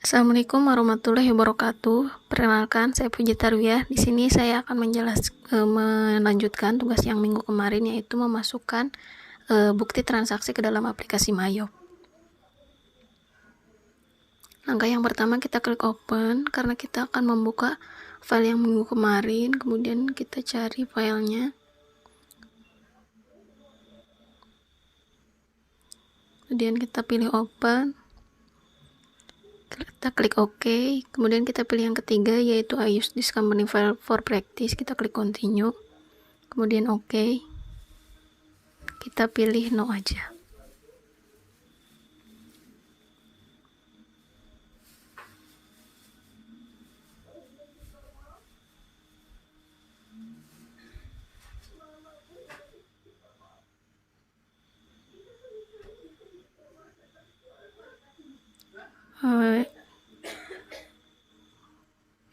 Assalamualaikum warahmatullahi wabarakatuh. Perkenalkan, saya Puji Tarwiyah. Di sini saya akan melanjutkan tugas yang minggu kemarin, yaitu memasukkan bukti transaksi ke dalam aplikasi Mayop. Langkah yang pertama, kita klik open karena kita akan membuka file yang minggu kemarin. Kemudian kita cari filenya. Kemudian kita pilih open. Kita klik OK, kemudian kita pilih yang ketiga, yaitu I use this company file for practice. Kita klik continue, kemudian OK, kita pilih no aja.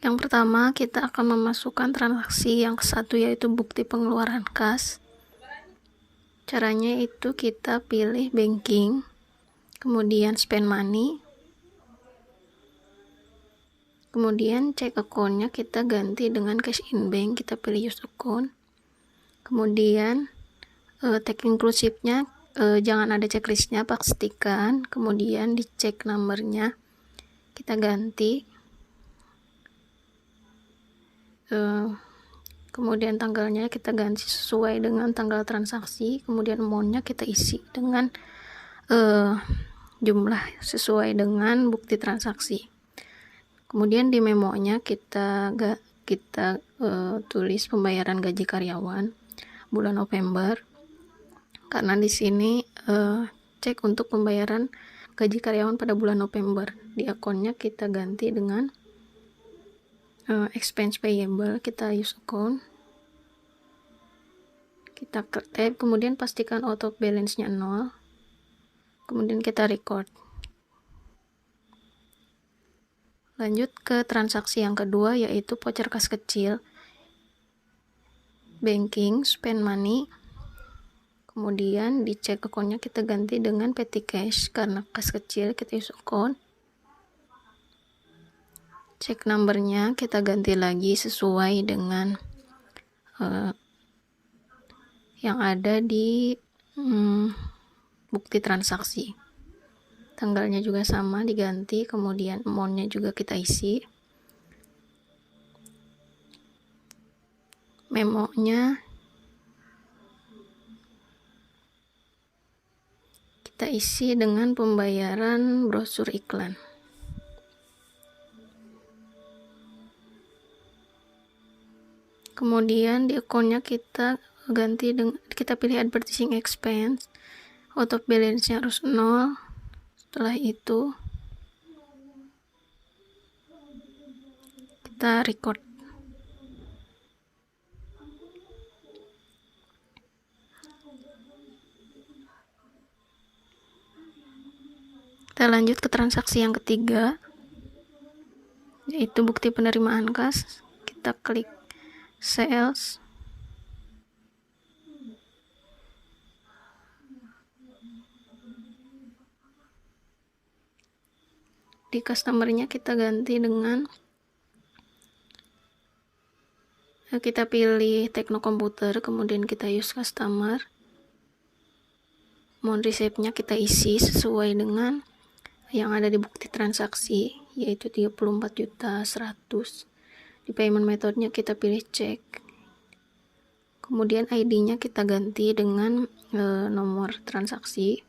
Yang pertama, kita akan memasukkan transaksi yang ke-1, yaitu bukti pengeluaran kas. Caranya itu kita pilih banking, kemudian spend money, kemudian cek akunnya kita ganti dengan cash in bank, kita pilih use account. Kemudian tag inclusive-nya jangan ada checklistnya, pastikan. Kemudian dicek nomornya, kita ganti. Kemudian tanggalnya kita ganti sesuai dengan tanggal transaksi. Kemudian amount-nya kita isi dengan jumlah sesuai dengan bukti transaksi. Kemudian di memo-nya kita tulis pembayaran gaji karyawan bulan November, karena di sini cek untuk pembayaran gaji karyawan pada bulan November. Di akunnya kita ganti dengan expense payable, kita use account, kita tab, kemudian pastikan auto balance-nya 0, kemudian kita record. Lanjut ke transaksi yang kedua, yaitu voucher kas kecil, banking, spend money, kemudian dicek akunnya kita ganti dengan petty cash, karena kas kecil kita use account. Cek numbernya kita ganti lagi sesuai dengan yang ada di bukti transaksi. Tanggalnya juga sama diganti, kemudian amount-nya juga kita isi. Memo-nya kita isi dengan pembayaran brosur iklan. Kemudian di akunnya kita ganti dengan, kita pilih advertising expense, auto balance-nya harus 0. Setelah itu kita record. Kita lanjut ke transaksi yang ketiga, yaitu bukti penerimaan kas. Kita klik sales, di customer-nya kita ganti dengan kita pilih Tekno Komputer, kemudian kita use customer. Amount receipt-nya kita isi sesuai dengan yang ada di bukti transaksi, yaitu 34.100.000. Di payment method-nya kita pilih cek. Kemudian ID-nya kita ganti dengan nomor transaksi.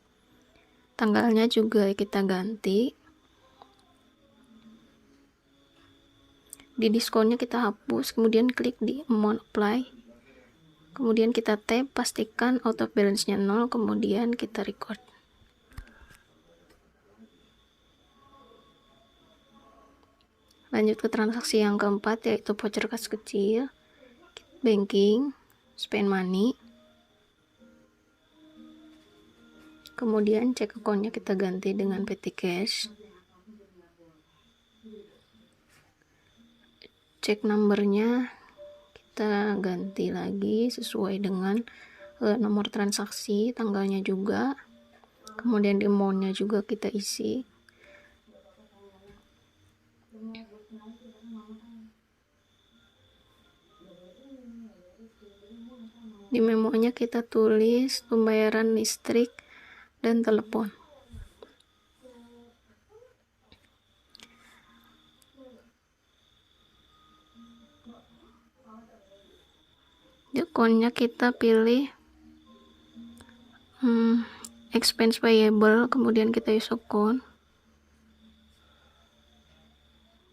Tanggalnya juga kita ganti. Di diskonnya kita hapus, kemudian klik di amount apply. Kemudian kita tab, pastikan auto balance-nya 0, kemudian kita record. Lanjut ke transaksi yang keempat, yaitu voucher kas kecil, banking, spend money. Kemudian cek akunnya kita ganti dengan petty cash. Cek numbernya kita ganti lagi sesuai dengan nomor transaksi, tanggalnya juga. Kemudian di amount-nya juga kita isi. Di memonya kita tulis pembayaran listrik dan telepon. Di akunnya kita pilih expense payable, kemudian kita use account.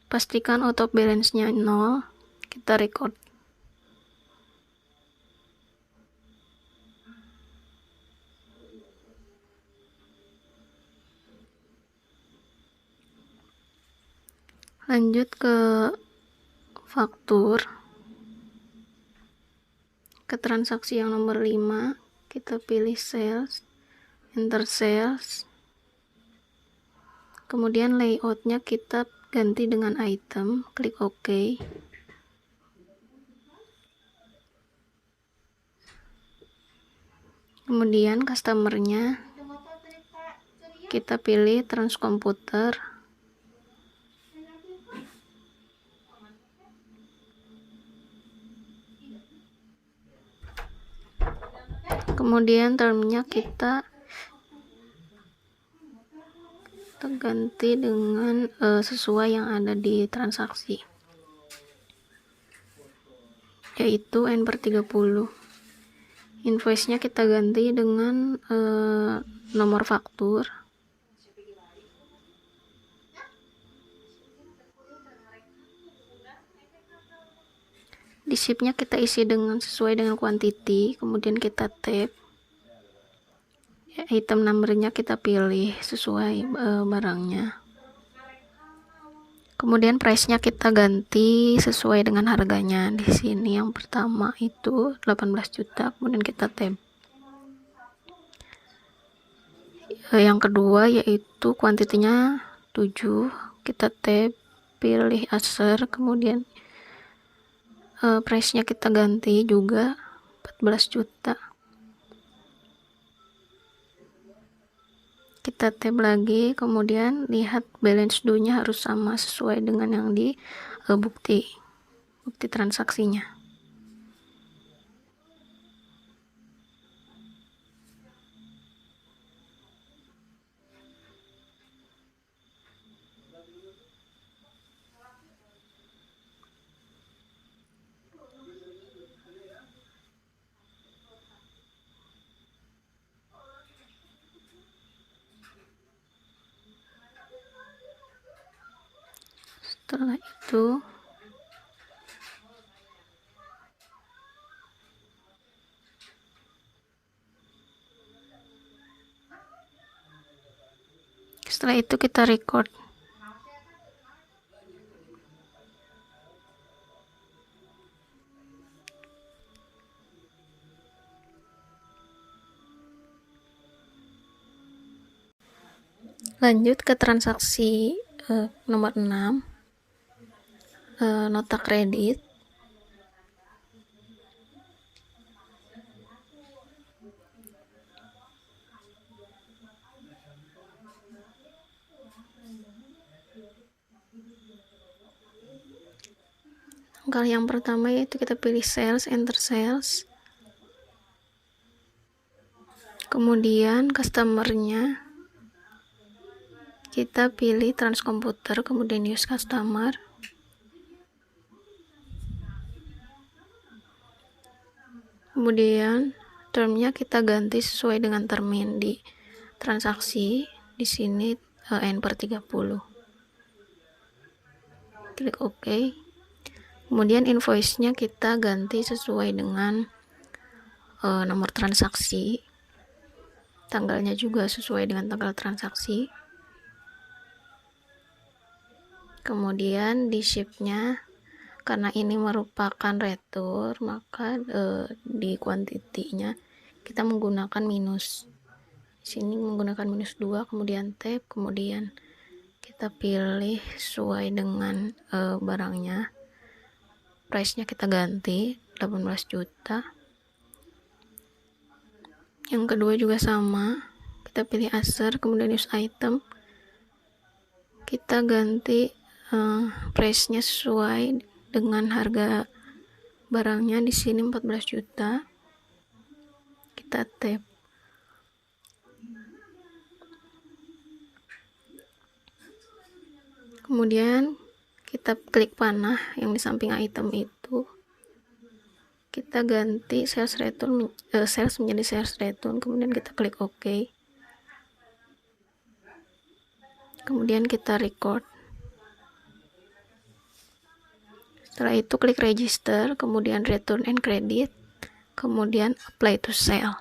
Pastikan auto balance-nya 0, kita record. Lanjut ke faktur, ke transaksi yang nomor 5, kita pilih sales, enter sales, kemudian layoutnya kita ganti dengan item, klik OK. Kemudian customernya kita pilih transkomputer, kemudian termnya kita ganti dengan sesuai yang ada di transaksi, yaitu N/30. Invoice-nya kita ganti dengan nomor faktur. Di sheet-nya kita isi sesuai dengan quantity, kemudian kita tab. Item number-nya kita pilih sesuai barangnya. Kemudian price-nya kita ganti sesuai dengan harganya. Di sini yang pertama itu 18 juta, kemudian kita tab. Yang kedua yaitu kuantitinya 7, kita tab, pilih aser, kemudian price-nya kita ganti juga 14 juta. Kita tab lagi, kemudian lihat balance due-nya harus sama sesuai dengan yang di bukti transaksinya. Setelah itu kita record. Lanjut ke transaksi nomor 6, nota kredit. Langkah yang pertama yaitu kita pilih sales, enter sales, kemudian customernya kita pilih transkomputer, kemudian use customer, kemudian termnya kita ganti sesuai dengan termin di transaksi. Di sini N/30, klik OK. Kemudian invoice-nya kita ganti sesuai dengan nomor transaksi, tanggalnya juga sesuai dengan tanggal transaksi. Kemudian di sheet-nya, karena ini merupakan retur, maka di kuantitinya kita menggunakan minus. Di sini menggunakan -2, kemudian tab, kemudian kita pilih sesuai dengan barangnya. Price-nya kita ganti 18 juta. Yang kedua juga sama, kita pilih aser, kemudian use item, kita ganti price-nya sesuai dengan harga barangnya. Di sini 14 juta. kita tap. Kemudian kita klik panah yang di samping item itu, kita ganti sales return sales menjadi sales return, kemudian kita klik OK. Kemudian kita record. Setelah itu klik register, kemudian return and credit, kemudian apply to sale.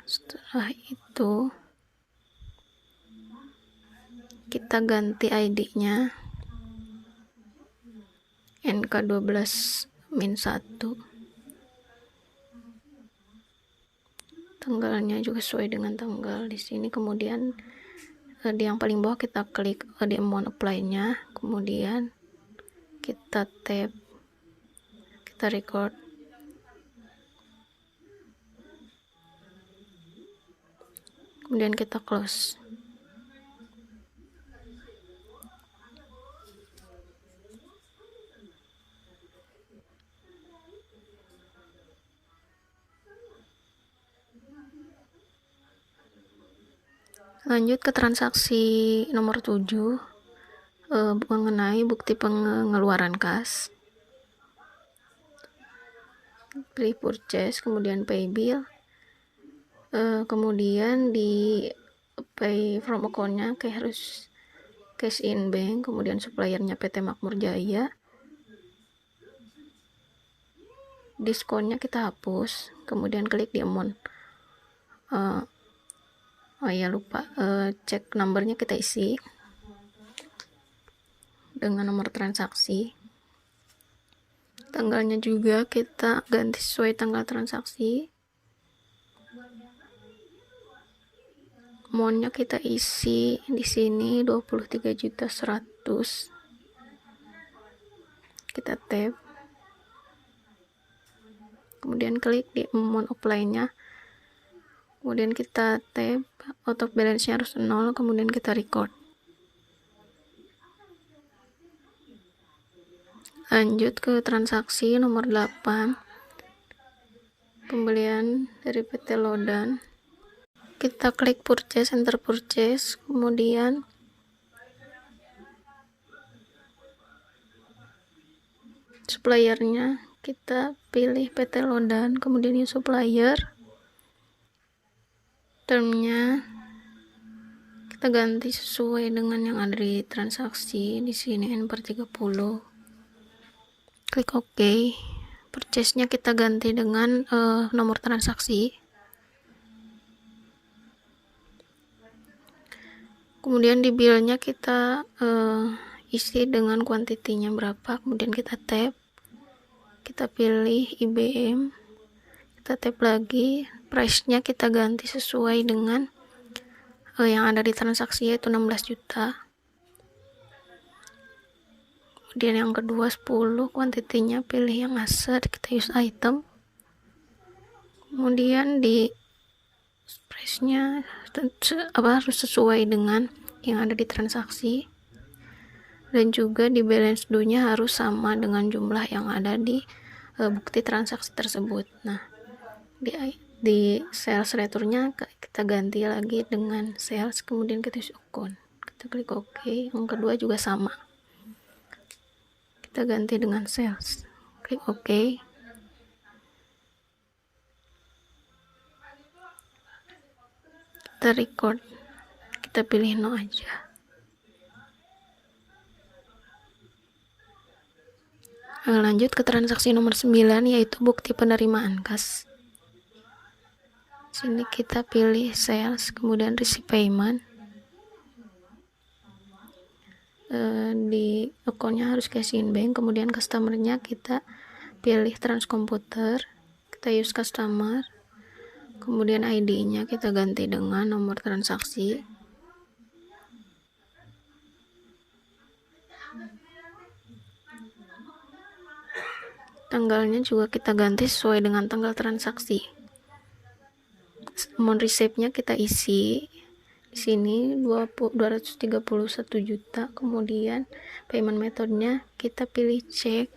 Setelah itu kita ganti ID-nya NK12-1, tanggalnya juga sesuai dengan tanggal di sini. Kemudian di yang paling bawah kita klik di amount apply-nya, kemudian kita tap, kita record. Kemudian kita close. Lanjut ke transaksi nomor 7, mengenai bukti pengeluaran kas. Pilih purchase, kemudian pay bill, kemudian di pay from account-nya harus cash in bank, kemudian suppliernya PT Makmur Jaya. Diskonnya kita hapus, kemudian klik di amount. Cek nomornya kita isi dengan nomor transaksi. Tanggalnya juga kita ganti sesuai tanggal transaksi. Amount-nya kita isi di sini 23.100.000. Kita tap. Kemudian klik di amount apply-nya. Kemudian kita tap, out of balance-nya harus 0, kemudian kita record. Lanjut ke transaksi nomor 8, pembelian dari PT Lodan. Kita klik purchase, enter purchase, kemudian suppliernya kita pilih PT Lodan, kemudian new supplier. Termnya kita ganti sesuai dengan yang ada di transaksi di sini N/30. Klik OK. Purchase-nya kita ganti dengan nomor transaksi. Kemudian di bill-nya kita isi dengan kuantitinya berapa, kemudian kita tap. Kita pilih IBM, kita tap lagi. Price-nya kita ganti sesuai dengan yang ada di transaksi, yaitu 16 juta. Kemudian yang kedua 10, kuantitinya pilih yang asset, kita use item. Kemudian di price-nya harus sesuai dengan yang ada di transaksi, dan juga di balance due-nya harus sama dengan jumlah yang ada di bukti transaksi tersebut. Nah, di sales return-nya kita ganti lagi dengan sales, kemudian kita use account. Kita klik OK. Yang kedua juga sama, kita ganti dengan sales, klik OK. Kita record, kita pilih no aja. Lanjut ke transaksi nomor 9, yaitu bukti penerimaan kas. Sini kita pilih sales, kemudian receive payment. Di account-nya harus cash in bank, kemudian customer-nya kita pilih transkomputer, kita use customer, kemudian ID-nya kita ganti dengan nomor transaksi. Tanggalnya juga kita ganti sesuai dengan tanggal transaksi. Amount receipt-nya kita isi di sini 231 juta. Kemudian payment metode-nya kita pilih cek,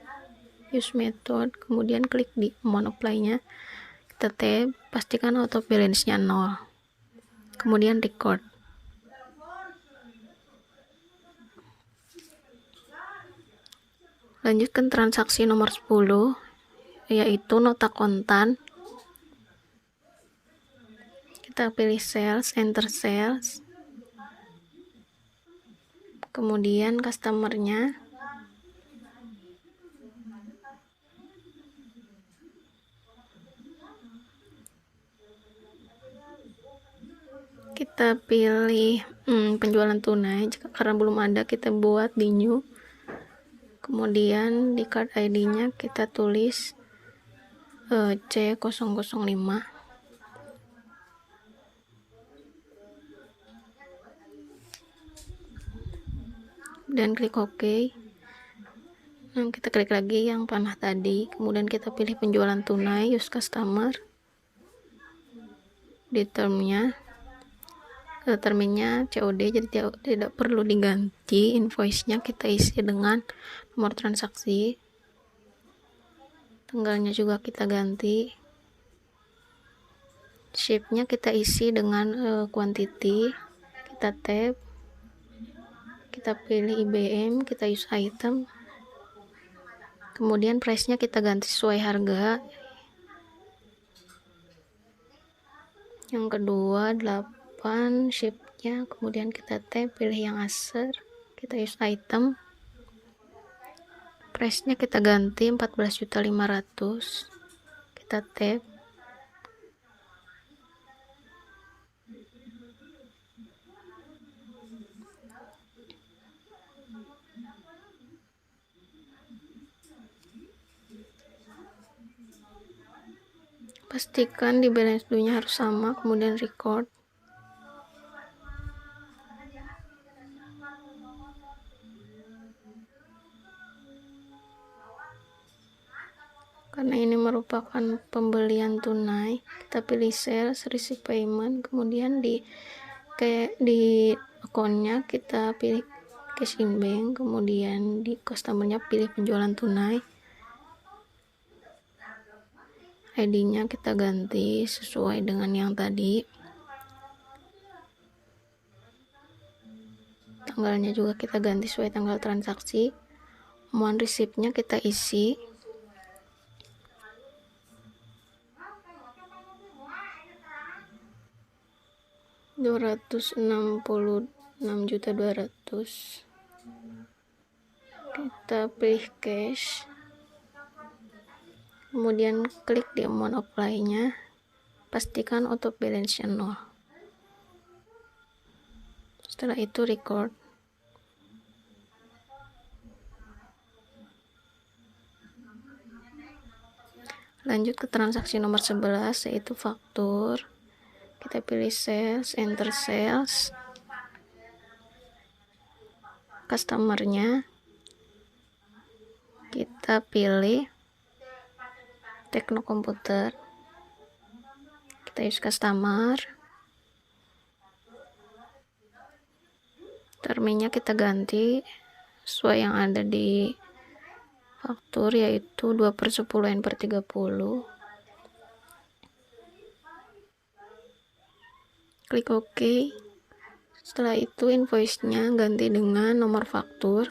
use method, kemudian klik di amount apply-nya, kita tab, pastikan auto balance-nya 0, kemudian record. Lanjutkan transaksi nomor 10, yaitu nota kontan. Kita pilih sales, enter sales, kemudian customer-nya, kita pilih penjualan tunai. Karena belum ada, kita buat di new. Kemudian di card ID-nya kita tulis C005, dan klik OK. Nah, kita klik lagi yang panah tadi, kemudian kita pilih penjualan tunai, use customer. Di termnya COD, jadi tidak perlu diganti. Invoice-nya kita isi dengan nomor transaksi, tanggalnya juga kita ganti, shape-nya kita isi dengan quantity. Kita tab, kita pilih IBM, kita use item, kemudian price-nya kita ganti sesuai harga. Yang kedua 8, shape-nya, kemudian kita tab, pilih yang aser, kita use item, price-nya kita ganti 14.500.000, kita tab, pastikan di balance due-nya harus sama, kemudian record. Karena ini merupakan pembelian tunai, kita pilih sales, receive payment, kemudian di account-nya kita pilih cash in bank, kemudian di customer-nya pilih penjualan tunai. ID-nya kita ganti sesuai dengan yang tadi, tanggalnya juga kita ganti sesuai tanggal transaksi. Amount receipt-nya kita isi, $266.200.000. Kita pilih cash, kemudian klik di amount apply-nya, pastikan auto balance-nya 0. Setelah itu record. Lanjut ke transaksi nomor 11, yaitu faktur. Kita pilih sales, enter sales, customer-nya kita pilih Tekno Komputer, kita use customer, termnya kita ganti sesuai yang ada di faktur, yaitu 2/10 N/30. Klik OK. Setelah itu invoice-nya ganti dengan nomor faktur.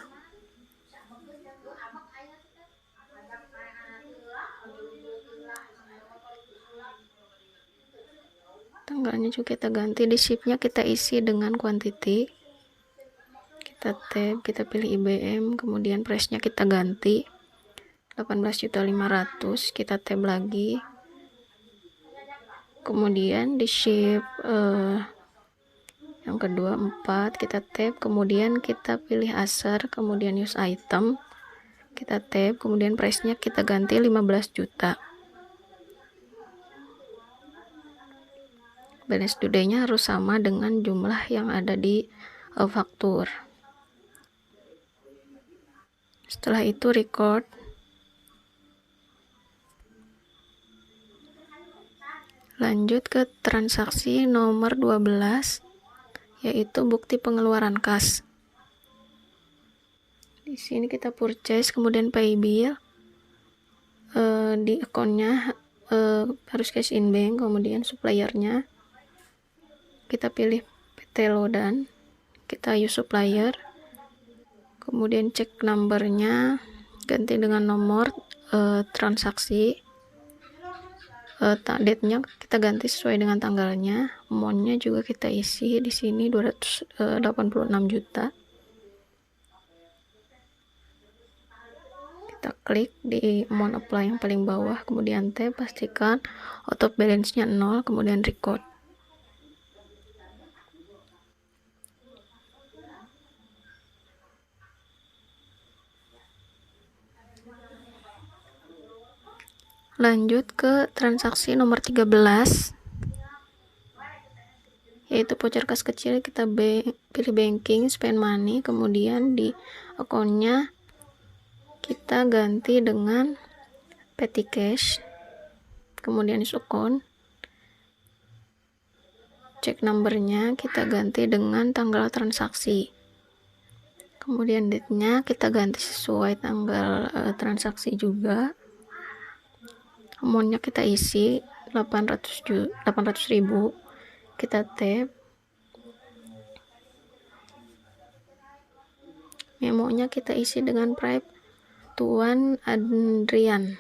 Tanggalnya juga kita ganti, di sheet-nya kita isi dengan quantity. Kita tab, kita pilih IBM, kemudian price-nya kita ganti 18.500.000, kita tab lagi. Kemudian di sheet yang kedua 4, kita tab, kemudian kita pilih aser, kemudian use item, kita tab, kemudian price-nya kita ganti 15 juta. Balance due-nya harus sama dengan jumlah yang ada di faktur. Setelah itu record. Lanjut ke transaksi nomor 12, yaitu bukti pengeluaran kas. Di sini kita purchase, kemudian pay bill, di akunnya harus cash in bank, kemudian suppliernya kita pilih PT Lodan, kita use supplier, kemudian cek numbernya ganti dengan nomor transaksi, date-nya kita ganti sesuai dengan tanggalnya, amount-nya juga kita isi di sini 286 juta. Kita klik di amount apply yang paling bawah, kemudian tab, pastikan auto balance-nya 0, kemudian record. Lanjut ke transaksi nomor 13, yaitu voucher kas kecil. Kita pilih banking, spend money, kemudian di akunnya kita ganti dengan petty cash, kemudian use account, cek numbernya kita ganti dengan tanggal transaksi, kemudian date-nya kita ganti sesuai tanggal transaksi juga, amount-nya kita isi 800.000, kita tap, memo-nya kita isi dengan private Tuan Adrian.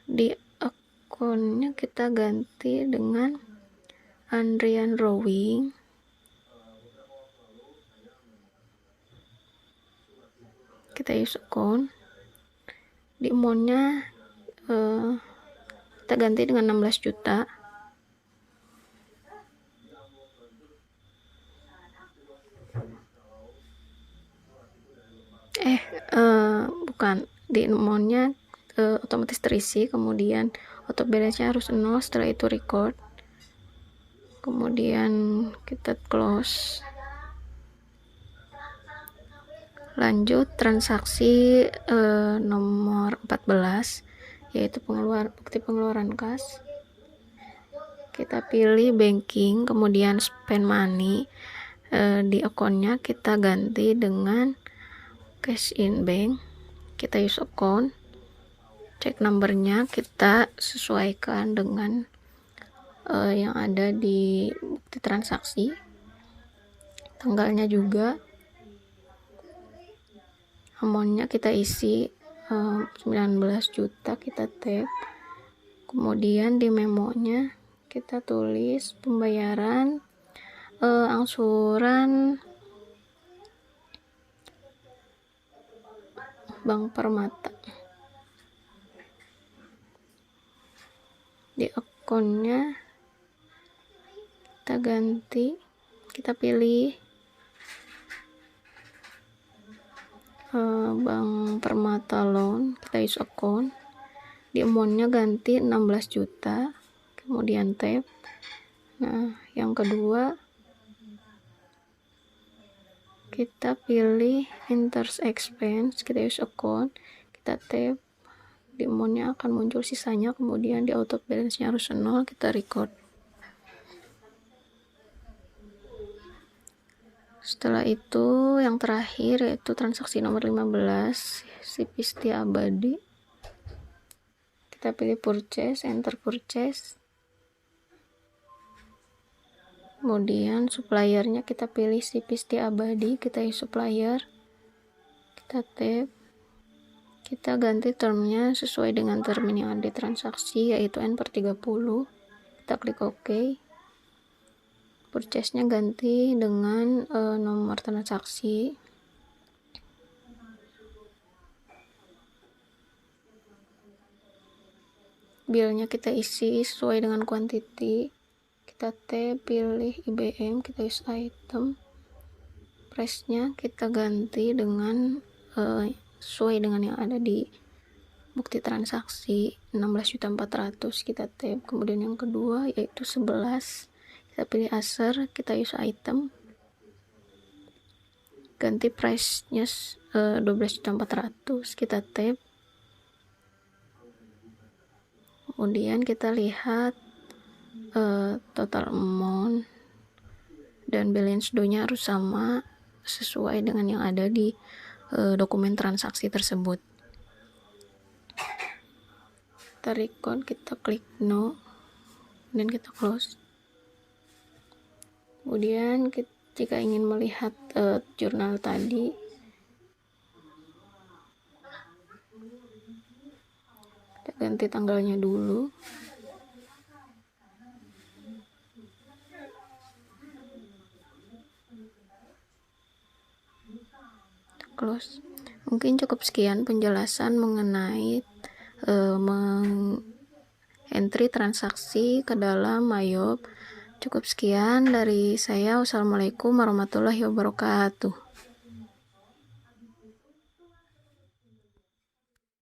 Di akunnya kita ganti dengan Andrian Rowing, kita use account, di amount-nya kita ganti dengan 16 juta. Bukan, di amount-nya otomatis terisi, kemudian auto balance-nya harus 0, setelah itu record, kemudian kita close. Lanjut transaksi nomor 14, yaitu bukti pengeluaran kas. Kita pilih banking, kemudian spend money, di akunnya kita ganti dengan cash in bank, kita use account, cek numbernya kita sesuaikan dengan yang ada di bukti transaksi, tanggalnya juga, amount-nya kita isi 19 juta, kita tap, kemudian di memo-nya kita tulis pembayaran angsuran Bank Permata. Di akunnya kita ganti, kita pilih Bank Permata Loan, kita use account, di amount-nya ganti 16 juta, kemudian tap. Nah, yang kedua kita pilih interest expense, kita use account, kita tap, di amount-nya akan muncul sisanya, kemudian di auto balance-nya harus 0, kita record. Setelah itu yang terakhir yaitu transaksi nomor 15, CP Setia Abadi. Kita pilih purchase, enter purchase, kemudian suppliernya kita pilih CP Setia Abadi, kita isi supplier, kita tap, kita ganti termnya sesuai dengan termin yang ada di transaksi, yaitu N/30, kita klik OK. Purchase-nya ganti dengan nomor transaksi, bill-nya kita isi sesuai dengan quantity, kita tap, pilih IBM, kita use item, price-nya kita ganti dengan sesuai dengan yang ada di bukti transaksi 16.400.000, kita tap. Kemudian yang kedua yaitu 11, kita pilih Acer, kita use item, ganti price-nya 12.400.000, kita tap. Kemudian kita lihat total amount dan balance due-nya harus sama sesuai dengan yang ada di dokumen transaksi tersebut. kita record, kita klik no, dan kita close. Kemudian jika ingin melihat jurnal tadi, kita ganti tanggalnya dulu. Close. Mungkin cukup sekian penjelasan mengenai entry transaksi ke dalam Mayop. Cukup sekian dari saya. Wassalamualaikum warahmatullahi wabarakatuh.